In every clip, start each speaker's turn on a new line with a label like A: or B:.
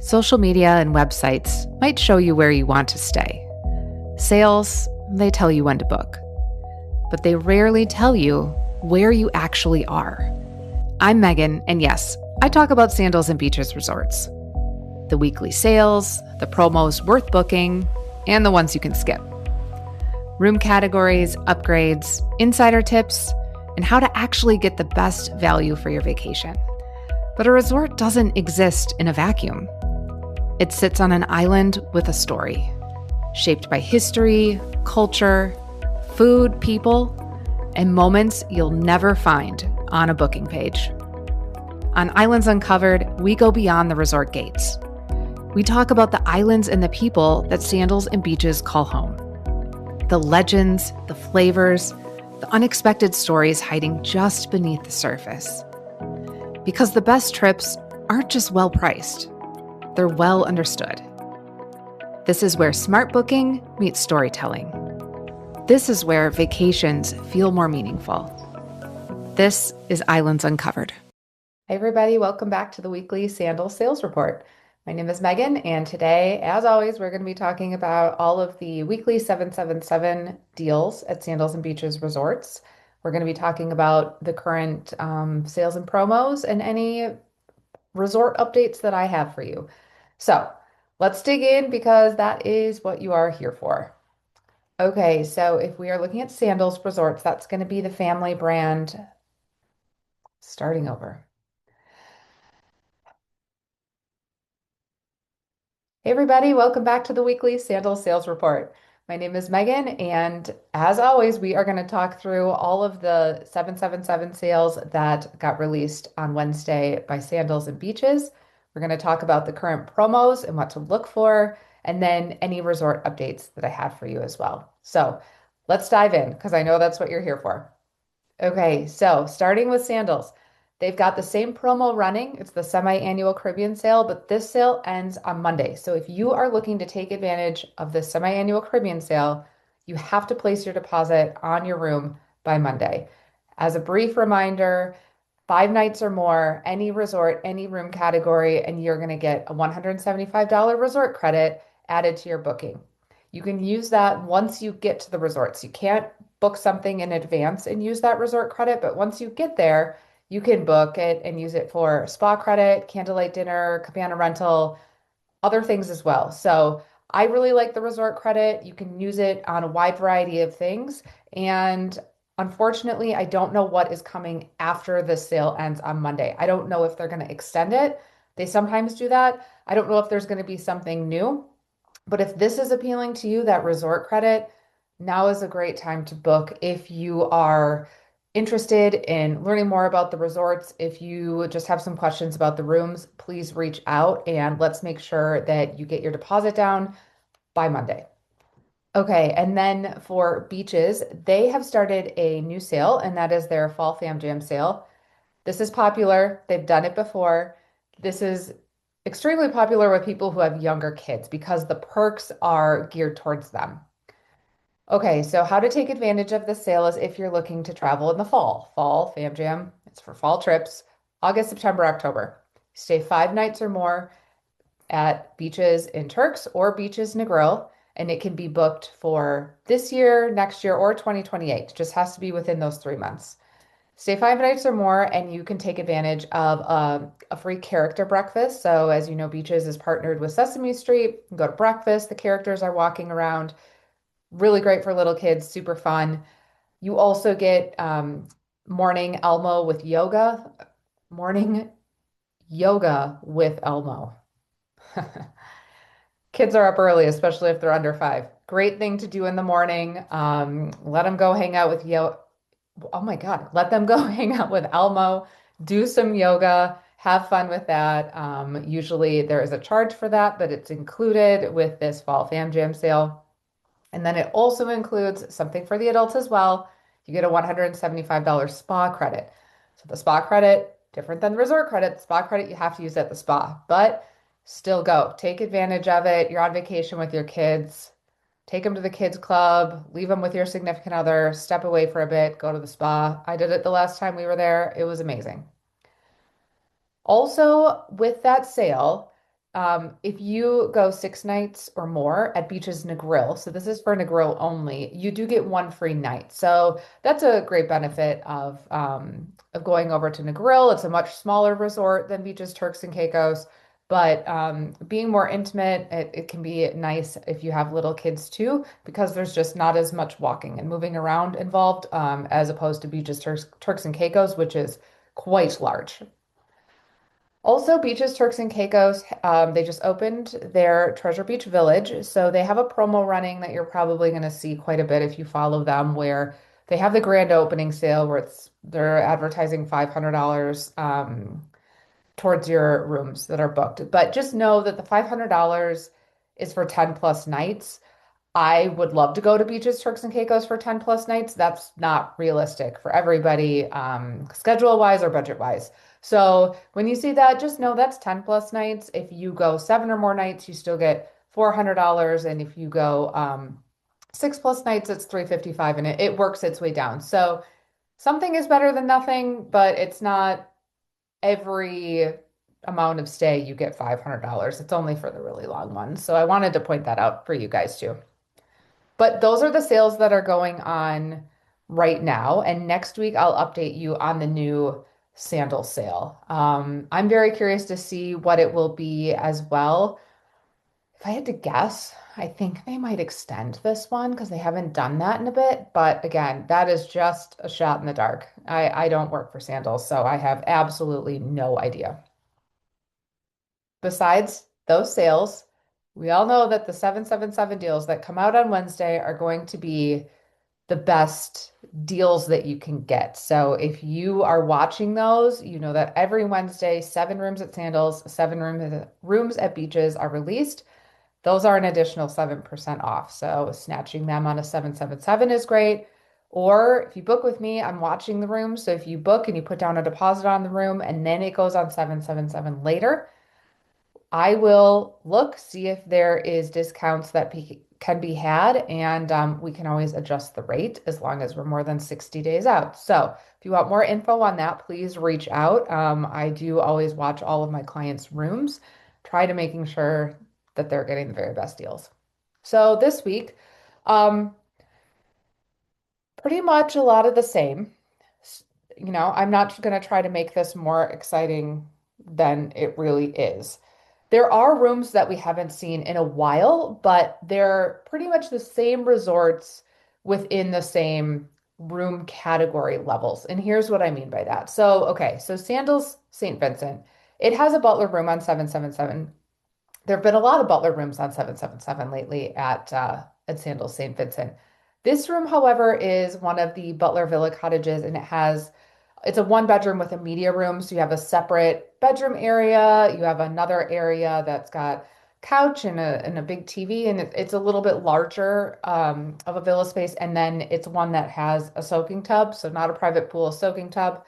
A: Social media and websites might show you where you want to stay. Sales, they tell you when to book. But they rarely tell you where you actually are. I'm Megan, and yes, I talk about Sandals and Beaches resorts. The weekly sales, the promos worth booking, and the ones you can skip. Room categories, upgrades, insider tips, and how to actually get the best value for your vacation. But a resort doesn't exist in a vacuum. It sits on an island with a story, shaped by history, culture, food, people, and moments you'll never find on a booking page. On Islands Uncovered, we go beyond the resort gates. We talk about the islands and the people that Sandals and Beaches call home. The legends, the flavors, the unexpected stories hiding just beneath the surface. Because the best trips aren't just well priced, they're well understood. This is where smart booking meets storytelling. This is where vacations feel more meaningful. This is Islands Uncovered. Hey everybody, welcome back to the Weekly Sandals Sales Report. My name is Megan, and today, as always, we're going to be talking about all of the weekly 777 deals at Sandals and Beaches resorts. We're going to be talking about the current sales and promos and any resort updates that I have for you. So let's dig in because that is what you are here for. Okay, so if we are looking at Sandals resorts, that's going to be the family brand. Starting over. Hey everybody, welcome back to the Weekly Sandals Sales Report. My name is Megan, and as always, we are going to talk through all of the 777 sales that got released on Wednesday by Sandals and Beaches. We're going to talk about the current promos and what to look for, and then any resort updates that I have for you as well. So let's dive in because I know that's what you're here for. Okay, so starting with Sandals. They've got the same promo running. It's the semi-annual Caribbean sale, but this sale ends on Monday. So if you are looking to take advantage of the semi-annual Caribbean sale, you have to place your deposit on your room by Monday. As a brief reminder, 5 nights or more, any resort, any room category, and you're going to get a $175 resort credit added to your booking. You can use that once you get to the resorts. You can't book something in advance and use that resort credit, but once you get there, you can book it and use it for spa credit, candlelight dinner, cabana rental, other things as well. So I really like the resort credit. You can use it on a wide variety of things. And unfortunately, I don't know what is coming after the sale ends on Monday. I don't know if they're going to extend it. They sometimes do that. I don't know if there's going to be something new. But if this is appealing to you, that resort credit, now is a great time to book if you are interested in learning more about the resorts. If you just have some questions about the rooms, please reach out and let's make sure that you get your deposit down by Monday. Okay, and then for Beaches, they have started a new sale, and that is their Fall Fam Jam sale. This is popular. They've done it before. This is extremely popular with people who have younger kids because the perks are geared towards them. Okay, so how to take advantage of the sale is if you're looking to travel in the fall. Fall Fam Jam, it's for fall trips, August, September, October. Stay 5 nights or more at Beaches in Turks or Beaches Negril, and it can be booked for this year, next year, or 2028. It just has to be within those 3 months. Stay 5 nights or more, and you can take advantage of a free character breakfast. So, as you know, Beaches is partnered with Sesame Street. You can go to breakfast. The characters are walking around. Really great for little kids, super fun. You also get morning Elmo with yoga. Morning yoga with Elmo. Kids are up early, especially if they're under 5. Great thing to do in the morning. Let them go hang out with Oh my God, let them go hang out with Elmo, do some yoga, have fun with that. Usually there is a charge for that, but it's included with this Fall Fam Jam sale. And then it also includes something for the adults as well. You get a $175 spa credit. So the spa credit, different than the resort credit, the spa credit you have to use at the spa, but still go. Take advantage of it. You're on vacation with your kids. Take them to the kids club, leave them with your significant other, step away for a bit, go to the spa. I did it the last time we were there. It was amazing. Also, with that sale, If you go 6 nights or more at Beaches Negril, so this is for Negril only, you do get one free night. So that's a great benefit of going over to Negril. It's a much smaller resort than Beaches Turks and Caicos, but being more intimate, it can be nice if you have little kids too, because there's just not as much walking and moving around involved as opposed to Beaches Turks and Caicos, which is quite large. Also, Beaches, Turks and Caicos, they just opened their Treasure Beach Village. So they have a promo running that you're probably going to see quite a bit if you follow them, where they have the grand opening sale where they're advertising $500 towards your rooms that are booked. But just know that the $500 is for 10 plus nights. I would love to go to Beaches, Turks and Caicos for 10 plus nights. That's not realistic for everybody, schedule wise or budget wise. So when you see that, just know that's 10 plus nights. If you go 7 or more nights, you still get $400. And if you go 6 plus nights, it's 355 and it works its way down. So something is better than nothing, but it's not every amount of stay you get $500. It's only for the really long ones. So I wanted to point that out for you guys too. But those are the sales that are going on right now. And next week, I'll update you on the new sandal sale. I'm very curious to see what it will be as well. If I had to guess, I think they might extend this one because they haven't done that in a bit. But again, that is just a shot in the dark. I don't work for sandals, so I have absolutely no idea. Besides those sales, we all know that the 777 deals that come out on Wednesday are going to be the best deals that you can get. So if you are watching those, you know that every Wednesday, 7 rooms at Sandals, 7 rooms at Beaches are released. Those are an additional 7% off. So snatching them on a 777 is great. Or if you book with me, I'm watching the room. So if you book and you put down a deposit on the room and then it goes on 777 later, I will look, see if there is discounts that can be had, and we can always adjust the rate as long as we're more than 60 days out. So if you want more info on that, please reach out. I do always watch all of my clients' rooms, try to making sure that they're getting the very best deals. So this week, um, pretty much a lot of the same. I'm not going to try to make this more exciting than it really is. There are rooms that we haven't seen in a while, but they're pretty much the same resorts within the same room category levels. And here's what I mean by that. So, okay, so Sandals St. Vincent, it has a butler room on 777. There have been a lot of butler rooms on 777 lately at Sandals St. Vincent. This room, however, is one of the Butler Villa cottages, and it's a 1 bedroom with a media room. So you have a separate bedroom area. You have another area that's got couch and a big TV, and it's a little bit larger of a villa space. And then it's one that has a soaking tub, so not a private pool, a soaking tub.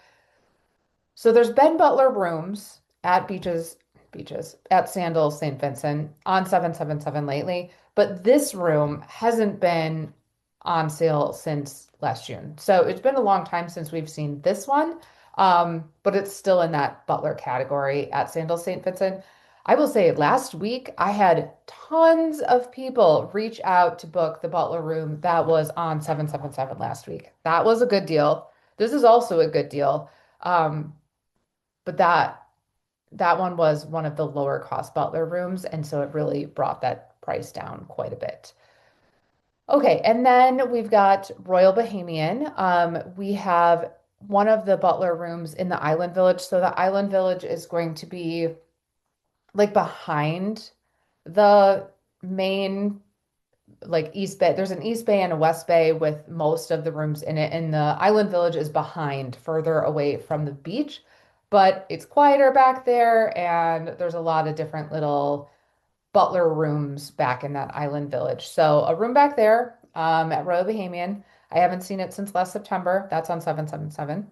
A: So there's been Butler rooms at beaches at Sandals St. Vincent on 777 lately, but this room hasn't been on sale since last June. So it's been a long time since we've seen this one, but it's still in that Butler category at Sandals St. Vincent. I will say last week I had tons of people reach out to book the Butler room that was on 777 last week. That was a good deal. This is also a good deal. Um, but that one was one of the lower cost Butler rooms, and so it really brought that price down quite a bit. Okay, and then we've got Royal Bahamian. We have one of the Butler rooms in the Island Village. So the Island Village is going to be like behind the main like East Bay. There's an East Bay and a West Bay with most of the rooms in it, and the Island Village is behind, further away from the beach, but it's quieter back there, and there's a lot of different little butler rooms back in that Island Village. So a room back there at Royal Bahamian. I haven't seen it since last September. That's on 777.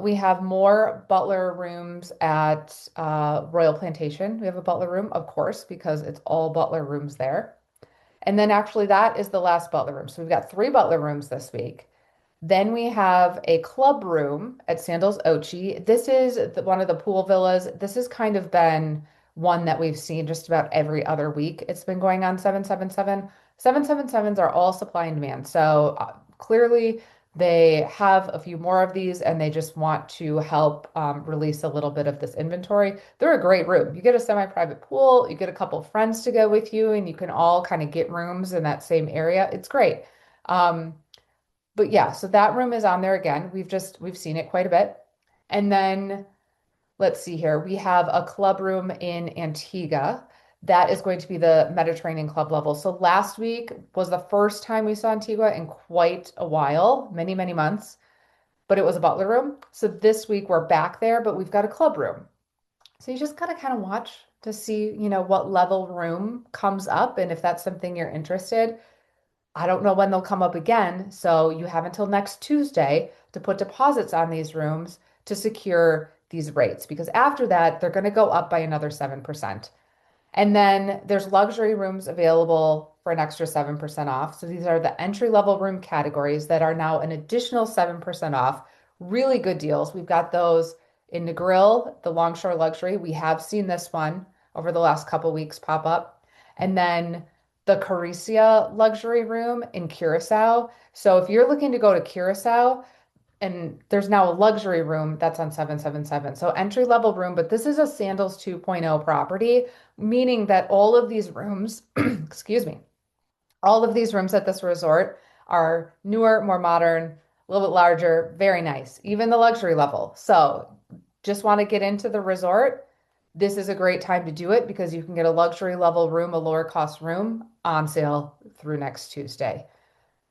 A: We have more butler rooms at Royal Plantation. We have a butler room, of course, because it's all butler rooms there. And then actually that is the last butler room. So we've got 3 butler rooms this week. Then we have a club room at Sandals Ochi. This is one of the pool villas. This has kind of been one that we've seen just about every other week. It's been going on 777. 777s are all supply and demand. So clearly, they have a few more of these and they just want to help release a little bit of this inventory. They're a great room. You get a semi-private pool, you get a couple friends to go with you, and you can all kind of get rooms in that same area. It's great. Um, but yeah, so that room is on there again. We've seen it quite a bit. And then let's see here. We have a club room in Antigua. That is going to be the Mediterranean club level. So last week was the first time we saw Antigua in quite a while, many, many months, but it was a butler room. So this week we're back there, but we've got a club room. So you just gotta kind of watch to see, what level room comes up and if that's something you're interested. I don't know when they'll come up again, so you have until next Tuesday to put deposits on these rooms to secure these rates because after that, they're going to go up by another 7%. And then there's luxury rooms available for an extra 7% off. So these are the entry level room categories that are now an additional 7% off. Really good deals. We've got those in the Grill, the Longshore Luxury. We have seen this one over the last couple weeks pop up. And then the Caricia Luxury Room in Curacao. So if you're looking to go to Curacao, and there's now a luxury room that's on 777. So entry level room, but this is a Sandals 2.0 property, meaning that all of these rooms, excuse me, all of these rooms at this resort are newer, more modern, a little bit larger, very nice, even the luxury level. So just want to get into the resort. This is a great time to do it because you can get a luxury level room, a lower cost room on sale through next Tuesday.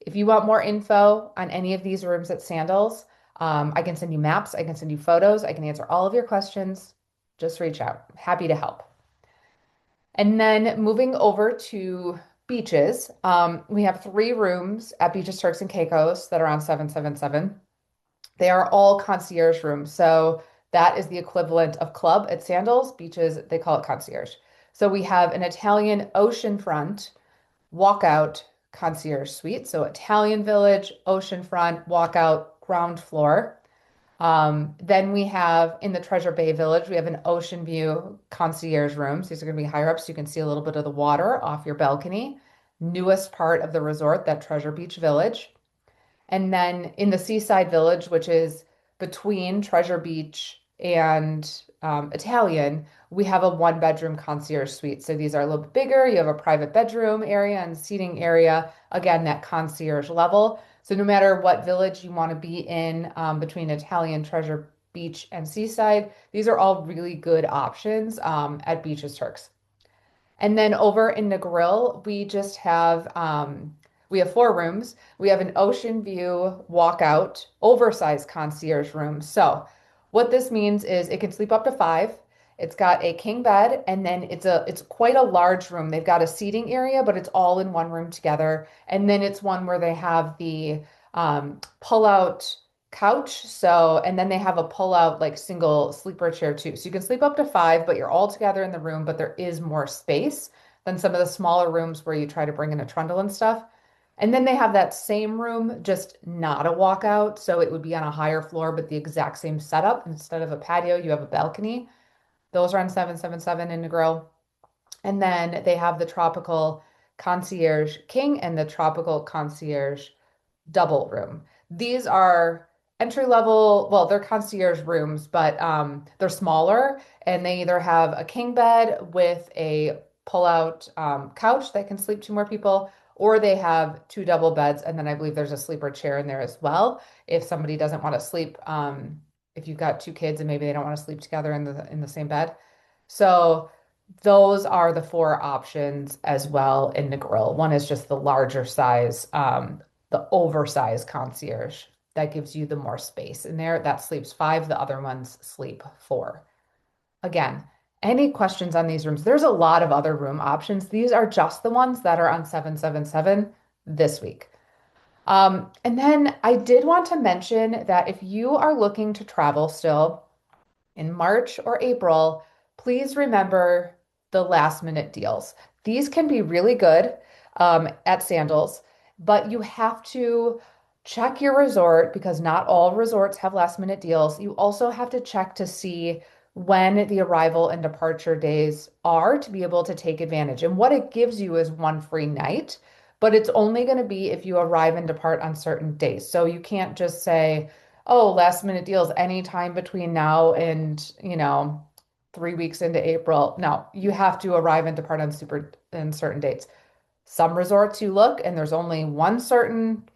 A: If you want more info on any of these rooms at Sandals, I can send you maps, I can send you photos, I can answer all of your questions. Just reach out. Happy to help. And then moving over to beaches, we have 3 rooms at Beaches, Turks, and Caicos that are on 777. They are all concierge rooms. So that is the equivalent of club at Sandals. Beaches, they call it concierge. So we have an Italian oceanfront walkout concierge suite. So Italian Village, oceanfront, walkout, ground floor. Then we have in the Treasure Bay Village, we have an ocean view concierge rooms. These are going to be higher up so you can see a little bit of the water off your balcony. Newest part of the resort, that Treasure Beach Village. And then in the Seaside Village, which is between Treasure Beach and Italian, we have a 1 bedroom concierge suite. So these are a little bit bigger. You have a private bedroom area and seating area. Again, that concierge level. So no matter what village you want to be in between Italian, Treasure Beach, and Seaside, these are all really good options at Beaches Turks. And then over in the Grill, we have 4 rooms. We have an ocean view walkout, oversized concierge room. So what this means is it can sleep up to 5. It's got a king bed, and then it's quite a large room. They've got a seating area, but it's all in one room together. And then it's one where they have the pull-out couch. So, and then they have a pull-out like single sleeper chair too. So you can sleep up to 5, but you're all together in the room, but there is more space than some of the smaller rooms where you try to bring in a trundle and stuff. And then they have that same room, just not a walkout. So it would be on a higher floor, but the exact same setup. Instead of a patio, you have a balcony. Those are on 777 in Negro. And then they have the tropical concierge king and the tropical concierge double room. These are entry level, well, they're concierge rooms, but they're smaller and they either have a king bed with a pull-out couch that can sleep 2 more people, or they have 2 double beds, and then I believe there's a sleeper chair in there as well if somebody doesn't want to sleep. If you've got 2 kids and maybe they don't want to sleep together in the same bed. So those are the 4 options as well in the Grill. One is just the larger size, the oversized concierge that gives you the more space in there. That sleeps 5, the other ones sleep 4. Again, any questions on these rooms? There's a lot of other room options. These are just the ones that are on 777 this week. And then I did want to mention that if you are looking to travel still in March or April, please remember the last minute deals. These can be really good at Sandals, but you have to check your resort because not all resorts have last minute deals. You also have to check to see when the arrival and departure days are to be able to take advantage. And what it gives you is one free night, but it's only going to be if you arrive and depart on certain days. So you can't just say, oh, last minute deals anytime between now and, 3 weeks into April. No, you have to arrive and depart on super and certain dates. Some resorts you look and there's only one certain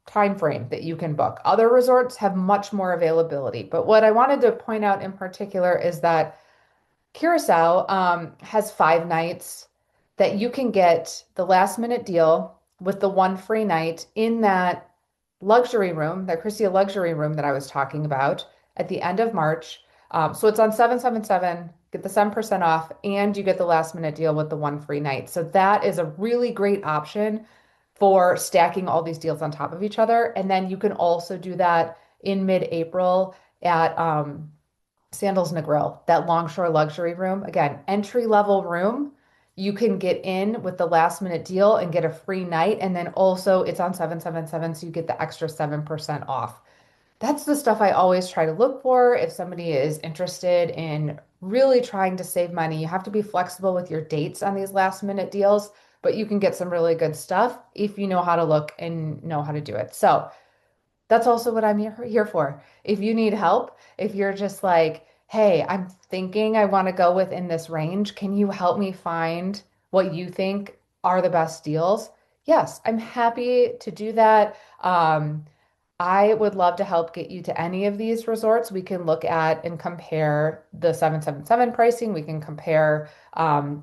A: time frame that you can book. Other resorts have much more availability. But what I wanted to point out in particular is that Curacao has 5 nights that you can get the last minute deal with the one free night in that luxury room, that Christia luxury room that I was talking about at the end of March. So it's on 777, get the 7% off, and you get the last minute deal with the one free night. So that is a really great option for stacking all these deals on top of each other. And then you can also do that in mid-April at Sandals and Grill, that Longshore luxury room. Again, entry level room. You can get in with the last minute deal and get a free night. And then also it's on 777, so you get the extra 7% off. That's the stuff I always try to look for if somebody is interested in really trying to save money. You have to be flexible with your dates on these last minute deals, but you can get some really good stuff if you know how to look and know how to do it. So that's also what I'm here for. If you need help, if you're just like, hey, I'm thinking I want to go within this range, can you help me find what you think are the best deals? Yes, I'm happy to do that. I would love to help get you to any of these resorts. We can look at and compare the 777 pricing. We can compare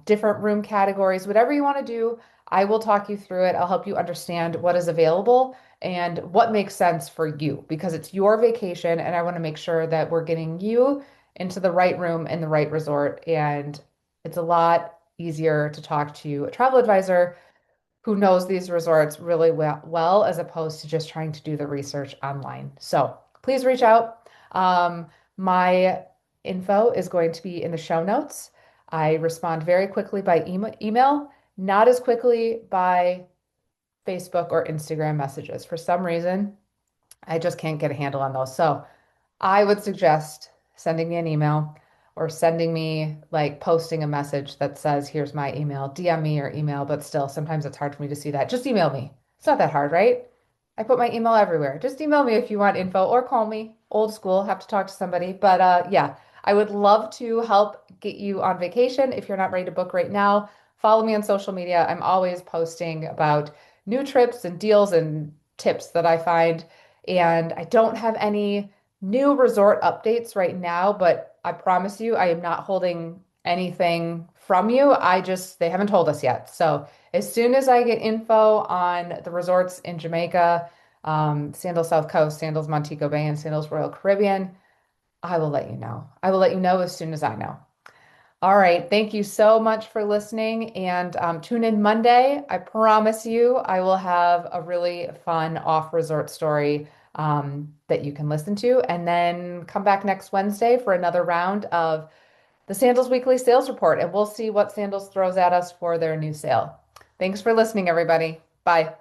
A: different room categories, whatever you want to do. I will talk you through it. I'll help you understand what is available and what makes sense for you because it's your vacation and I want to make sure that we're getting you into the right room in the right resort. And it's a lot easier to talk to a travel advisor who knows these resorts really well as opposed to just trying to do the research online. So please reach out. My info is going to be in the show notes. I respond very quickly by email, not as quickly by Facebook or Instagram messages. For some reason, I just can't get a handle on those. So I would suggest sending me an email or sending me like posting a message that says, here's my email, DM me your email, but still, sometimes it's hard for me to see that. Just email me. It's not that hard, right? I put my email everywhere. Just email me if you want info or call me. Old school, have to talk to somebody. But yeah, I would love to help get you on vacation if you're not ready to book right now. Follow me on social media. I'm always posting about new trips and deals and tips that I find. And I don't have any new resort updates right now, but I promise you, I am not holding anything from you. They haven't told us yet. So as soon as I get info on the resorts in Jamaica, Sandals South Coast, Sandals Montego Bay, and Sandals Royal Caribbean, I will let you know. I will let you know as soon as I know. All right. Thank you so much for listening and tune in Monday. I promise you, I will have a really fun off resort story that you can listen to. And then come back next Wednesday for another round of the Sandals Weekly Sales Report. And we'll see what Sandals throws at us for their new sale. Thanks for listening, everybody. Bye.